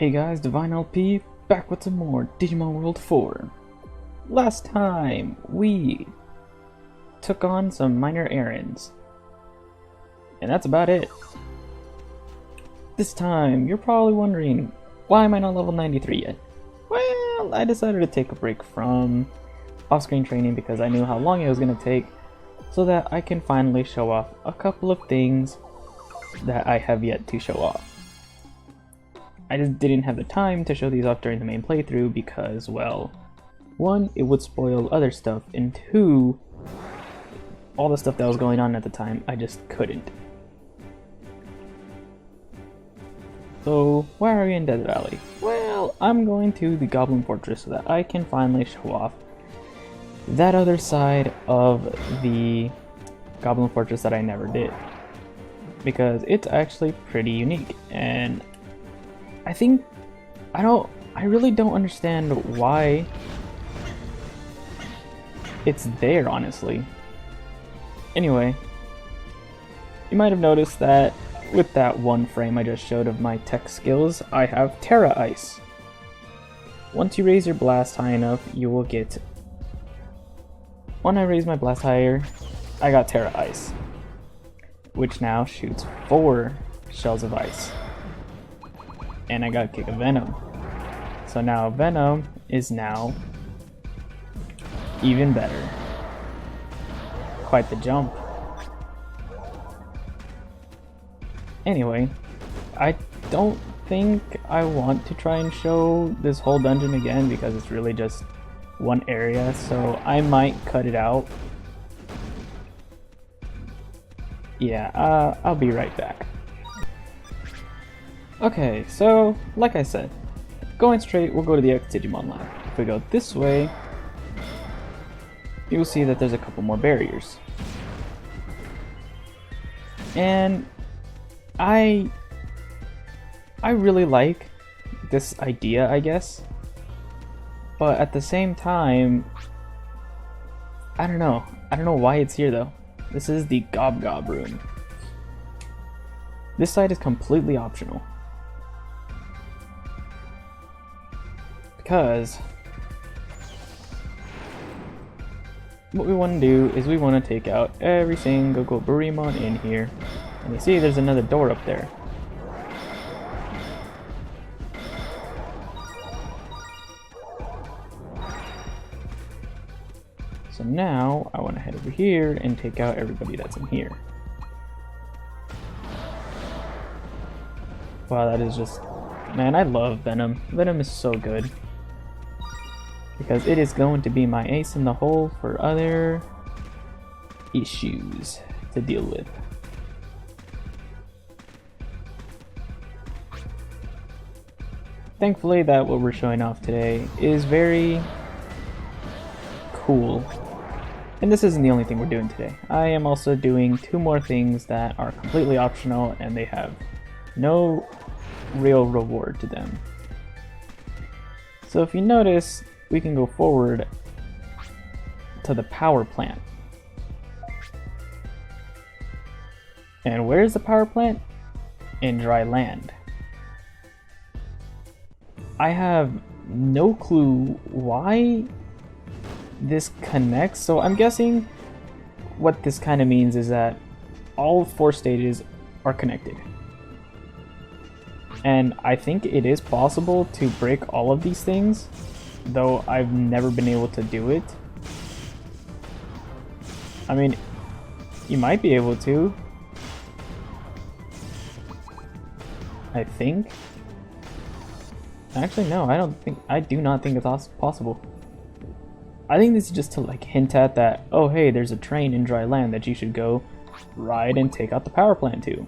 Hey guys, Divine LP, back with some more Digimon World 4. Last time, we took on some minor errands. And that's about it. This time, you're probably wondering, why am I not level 93 yet? Well, I decided to take a break from off-screen training because I knew how long it was going to take, so that I can finally show off a couple of things that I have yet to show off. I just didn't have the time to show these off during the main playthrough because, well, one, it would spoil other stuff, and two, all the stuff that was going on at the time, I just couldn't. So, why are we in Desert Valley? Well, I'm going to the Goblin Fortress so that I can finally show off that other side of the Goblin Fortress that I never did. Because it's actually pretty unique, and I really don't understand why it's there, honestly. Anyway, you might have noticed that with that one frame I just showed of my tech skills, I have Terra Ice. Once you raise your blast high enough, you will get... When I raise my blast higher, I got Terra Ice, which now shoots 4 shells of ice. And I got Kick of Venom. So now Venom is now even better. Quite the jump. Anyway, I don't think I want to try and show this whole dungeon again because it's really just one area, so I might cut it out. Yeah, I'll be right back. Okay, so, like I said, going straight, we'll go to the Digimon lab. If we go this way, you'll see that there's a couple more barriers. And I really like this idea, I guess. But at the same time, I don't know why it's here though. This is the Gob Gob room. This side is completely optional. Because what we want to do is we want to take out every single Goburumon in here. And you see there's another door up there. So now I want to head over here and take out everybody that's in here. Wow, that is just... Man, I love Venom. Venom is so good. Because it is going to be my ace in the hole for other issues to deal with. Thankfully, that what we're showing off today is very cool. And this isn't the only thing we're doing today. I am also doing 2 more things that are completely optional and they have no real reward to them. So if you notice, we can go forward to the power plant. And where's the power plant? In dry land. I have no clue why this connects, so I'm guessing what this kind of means is that all 4 stages are connected. And I think it is possible to break all of these things, though I've never been able to do it. I mean, you might be able to. I think. Actually, no, I do not think it's possible. I think this is just to like hint at that, oh hey, there's a train in dry land that you should go ride and take out the power plant to.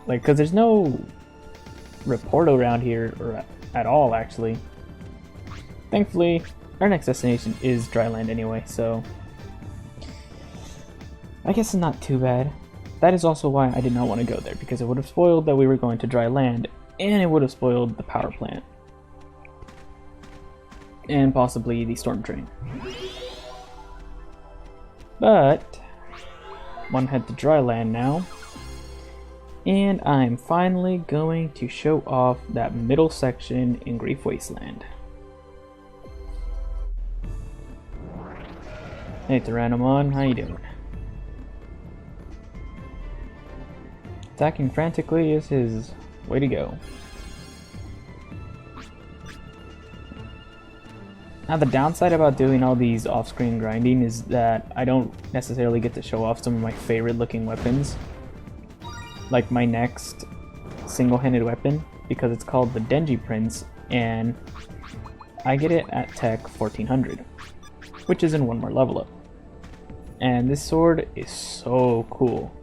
Like, cause there's no report around here, or at all actually. Thankfully, our next destination is dry land anyway, so I guess it's not too bad. That is also why I did not want to go there, because it would have spoiled that we were going to dry land, and it would have spoiled the power plant. And possibly the storm train. But, one head to dry land now. And I'm finally going to show off that middle section in Grief Wasteland. Hey Tyrannomon, how you doing? Attacking frantically is his way to go. Now the downside about doing all these off-screen grinding is that I don't necessarily get to show off some of my favorite looking weapons. Like my next single-handed weapon, because it's called the Denji Prince, and I get it at Tech 1400, which is in one more level up. And this sword is so cool.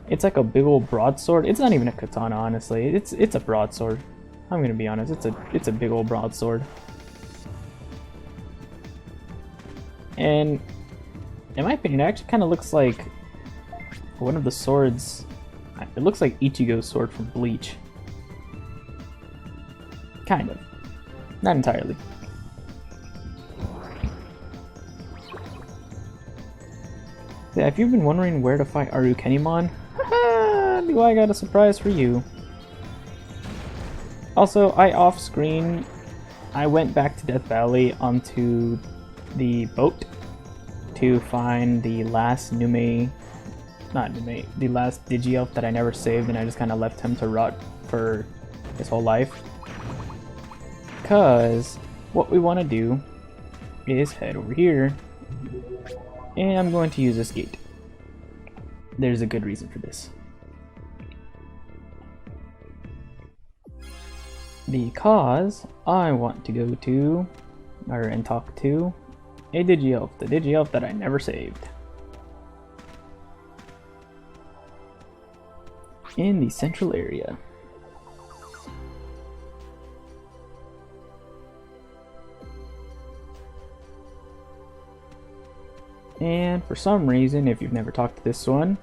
It's like a big old broadsword. It's not even a katana, honestly. It's a broadsword. I'm gonna be honest. It's a big old broadsword. And in my opinion, it actually kind of looks like one of the swords. It looks like Ichigo's sword from Bleach. Kind of. Not entirely. Yeah, if you've been wondering where to fight Arukenimon, do I got a surprise for you. Also, I went back to Death Valley onto the boat to find the last the last Digi-Elf that I never saved, and I just kind of left him to rot for his whole life. Because what we want to do is head over here, and I'm going to use this gate. There's a good reason for this. Because I want to go to, and talk to, a Digi-Elf, the Digi-Elf that I never saved. In the central area. And for some reason, if you've never talked to this one,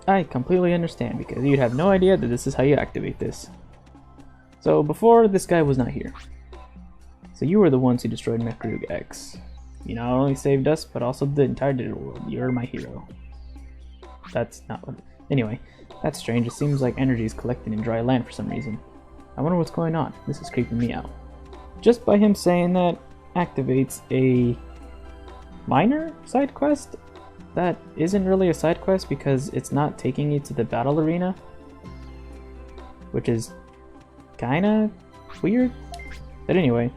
I completely understand, because you'd have no idea that this is how you activate this. So before, this guy was not here. So you were the ones who destroyed Mekrug X. You not only saved us, but also the entire digital world. You're my hero. That's not what... Anyway, that's strange. It seems like energy is collected in dry land for some reason. I wonder what's going on. This is creeping me out. Just by him saying that activates a minor side quest that isn't really a side quest because it's not taking you to the battle arena, which is kinda weird. But anyway,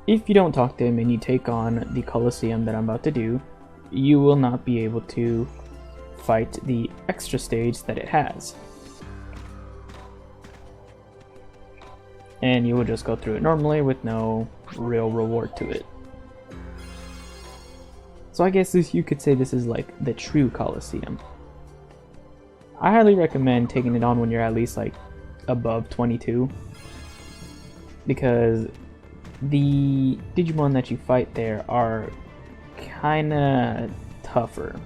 if you don't talk to him and you take on the Colosseum that I'm about to do, you will not be able to fight the extra stage that it has. And you will just go through it normally with no real reward to it. So I guess you could say this is like the true Colosseum. I highly recommend taking it on when you're at least like above 22, because the Digimon that you fight there are kinda tougher.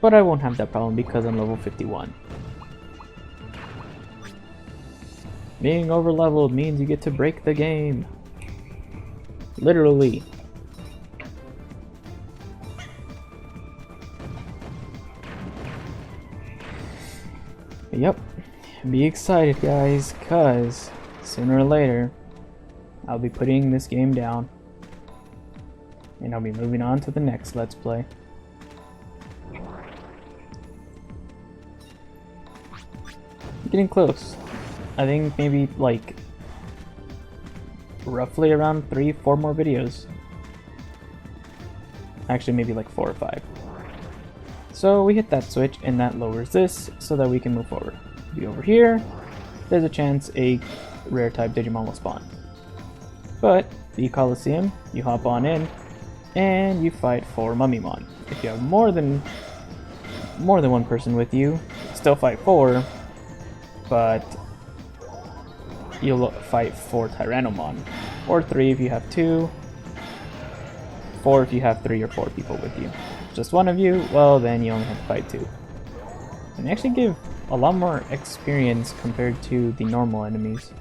But I won't have that problem because I'm level 51. Being over-leveled means you get to break the game. Literally. Yep. Be excited, guys, cause sooner or later I'll be putting this game down. And I'll be moving on to the next Let's Play. Getting close. I think maybe like roughly around 3-4 more videos. Actually maybe like 4 or 5. So we hit that switch and that lowers this so that we can move forward. Be over here, there's a chance a rare type Digimon will spawn. But the Colosseum, you hop on in and you fight 4 Mummymon. If you have more than one person with you, still fight 4, but you'll fight 4 Tyrannomon, or 3 if you have 2, 4 if you have 3 or 4 people with you. Just one of you, well then you only have to fight 2. And they actually give a lot more experience compared to the normal enemies.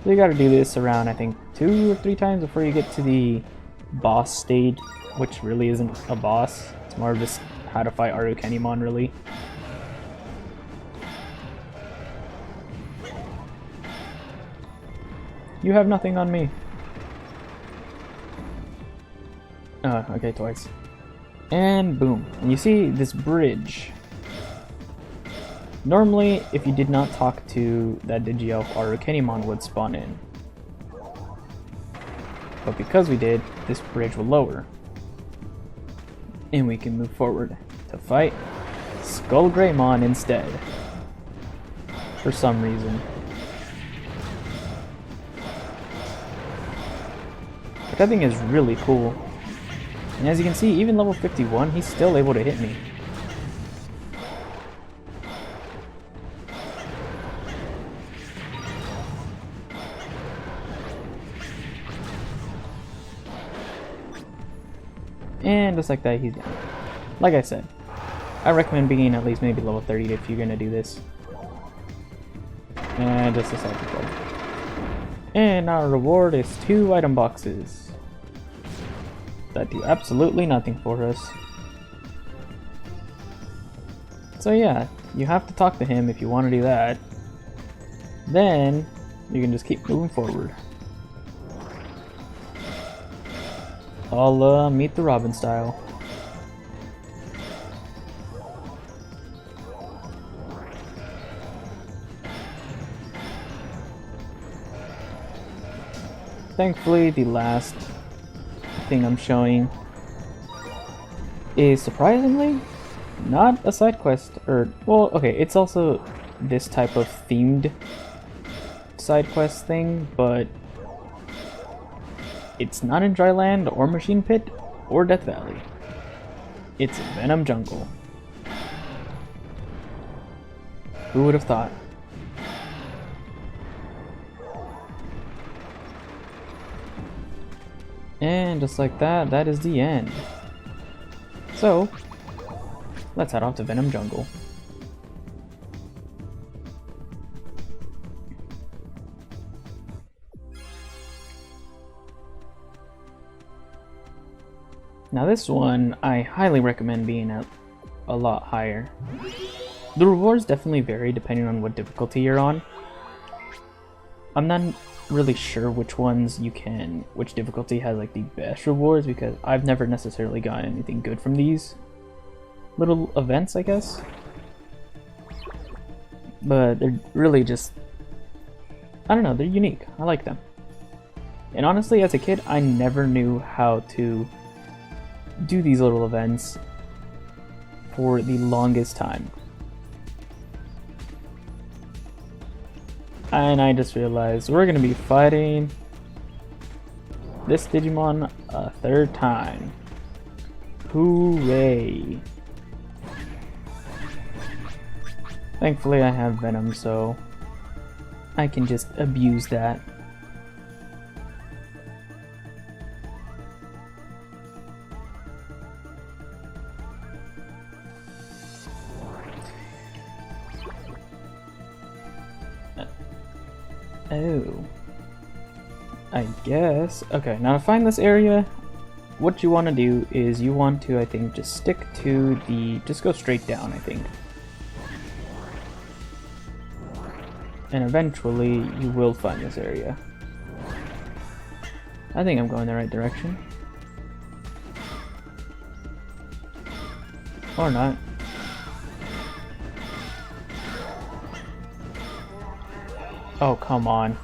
So you gotta do this around I think 2 or 3 times before you get to the boss stage, which really isn't a boss. It's more of just how to fight Arcanimon, really. You have nothing on me. Oh, okay, twice. And boom. And you see this bridge. Normally, if you did not talk to that Digielf, Arcanimon would spawn in. But because we did, this bridge will lower. And we can move forward to fight Skull Greymon instead. For some reason. Which I think is really cool. And as you can see, even level 51, he's still able to hit me. And just like that, he's down. Like I said, I recommend being at least maybe level 30 if you're gonna do this. And just a second play. And our reward is 2 item boxes that do absolutely nothing for us. So yeah, you have to talk to him if you want to do that. Then you can just keep moving forward. I'll meet the Robin style. Thankfully, the last thing I'm showing is surprisingly not a side quest, or well, okay, it's also this type of themed side quest thing, but it's not in Dryland or Machine Pit or Death Valley. It's in Venom Jungle. Who would have thought? And just like that, that is the end. So, let's head off to Venom Jungle. Now this one, I highly recommend being at a lot higher. The rewards definitely vary depending on what difficulty you're on. I'm not really sure which difficulty has like the best rewards, because I've never necessarily gotten anything good from these little events, I guess. But they're really just, I don't know, they're unique. I like them. And honestly, as a kid, I never knew how to do these little events for the longest time. And I just realized we're gonna be fighting this Digimon a third time. Hooray! Thankfully I have Venom, so I can just abuse that. Oh. I guess. Okay, now to find this area, what you want to do is you want to, I think, just stick to the... just go straight down, I think. And eventually you will find this area. I think I'm going the right direction. Or not. Oh, come on.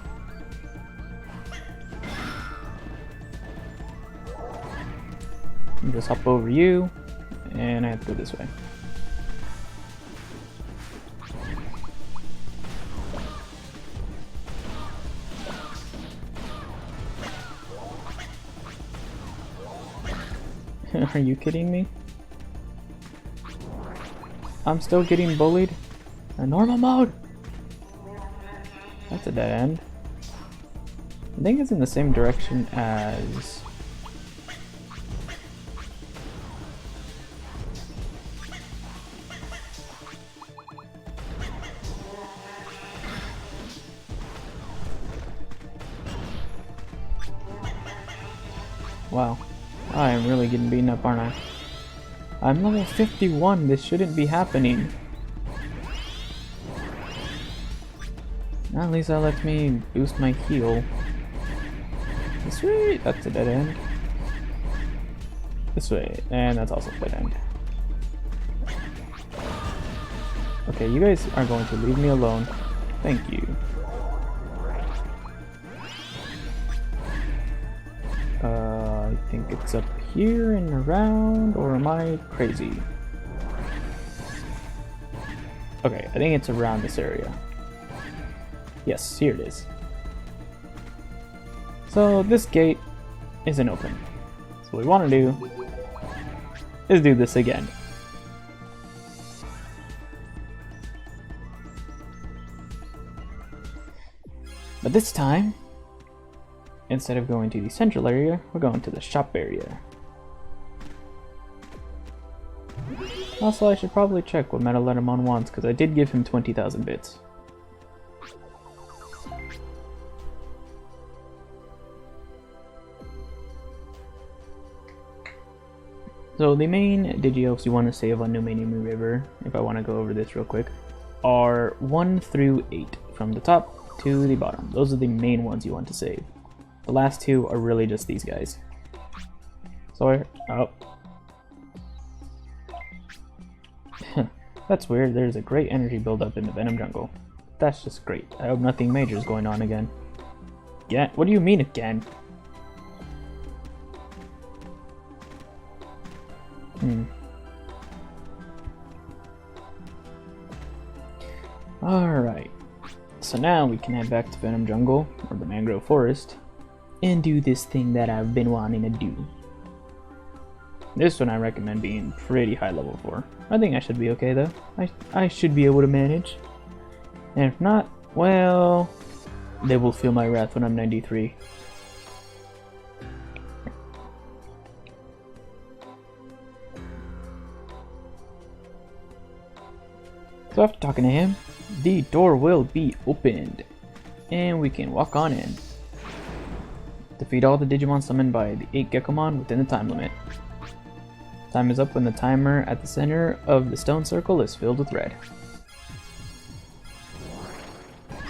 Just hop over you, and I have to go this way. Are you kidding me? I'm still getting bullied? A normal mode? That's a dead end. I think it's in the same direction as... Wow. I am really getting beaten up, aren't I? I'm level 51, this shouldn't be happening. At least that lets me boost my heal. Sweet, that's a dead end. This way, and that's also a dead end. Okay, you guys are going to leave me alone. Thank you. I think it's up here and around, or am I crazy? Okay, I think it's around this area. Yes, here it is. So this gate isn't open. So what we want to do is do this again. But this time, instead of going to the central area, we're going to the shop area. Also, I should probably check what Meta Lettermon wants, because I did give him 20,000 bits. So the main Digielves you want to save on New Manimi River, if I want to go over this real quick, are 1 through 8, from the top to the bottom. Those are the main ones you want to save. The last two are really just these guys. So that's weird, there's a great energy buildup in the Venom Jungle. That's just great. I hope nothing major is going on again. Yeah, what do you mean again? Alright, so now we can head back to Venom Jungle, or the Mangrove Forest, and do this thing that I've been wanting to do. This one I recommend being pretty high level for. I think I should be okay though. I should be able to manage. And if not, well, they will feel my wrath when I'm 93. So after talking to him, the door will be opened, and we can walk on in. Defeat all the Digimon summoned by the 8 Gekomon within the time limit. Time is up when the timer at the center of the stone circle is filled with red.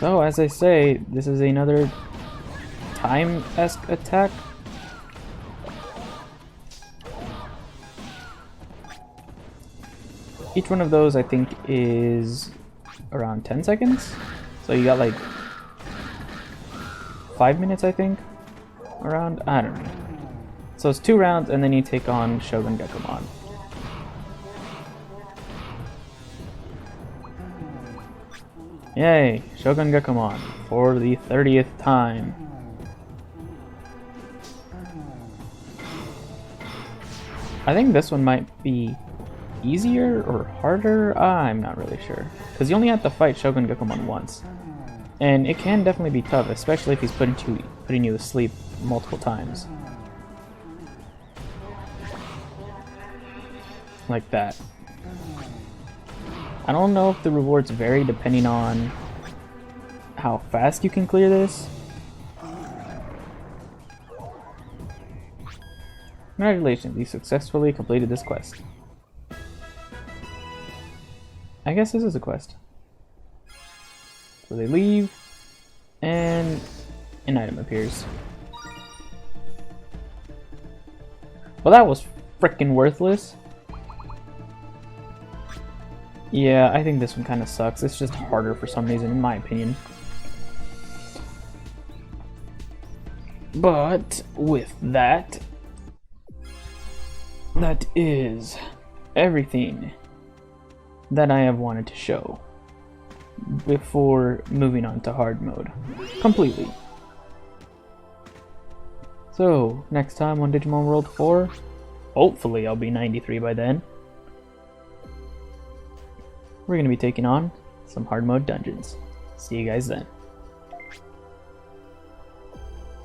So as I say, this is another time-esque attack. Each one of those I think is around 10 seconds. So you got like 5 minutes I think. Around, I don't know. So it's 2 rounds and then you take on Shogun Gekomon. Yay, Shogun Gekomon for the 30th time. I think this one might be easier or harder? I'm not really sure. Because you only have to fight Shogun Gekomon once. And it can definitely be tough, especially if he's putting you to sleep multiple times. Like that. I don't know if the rewards vary depending on how fast you can clear this. Congratulations, you successfully completed this quest. I guess this is a quest. So they leave, and an item appears. Well, that was frickin' worthless. Yeah, I think this one kind of sucks. It's just harder for some reason, in my opinion. But with that, that is everything that I have wanted to show before moving on to hard mode completely. So next time on Digimon World 4, hopefully I'll be 93 by then, we're going to be taking on some hard mode dungeons. See you guys then.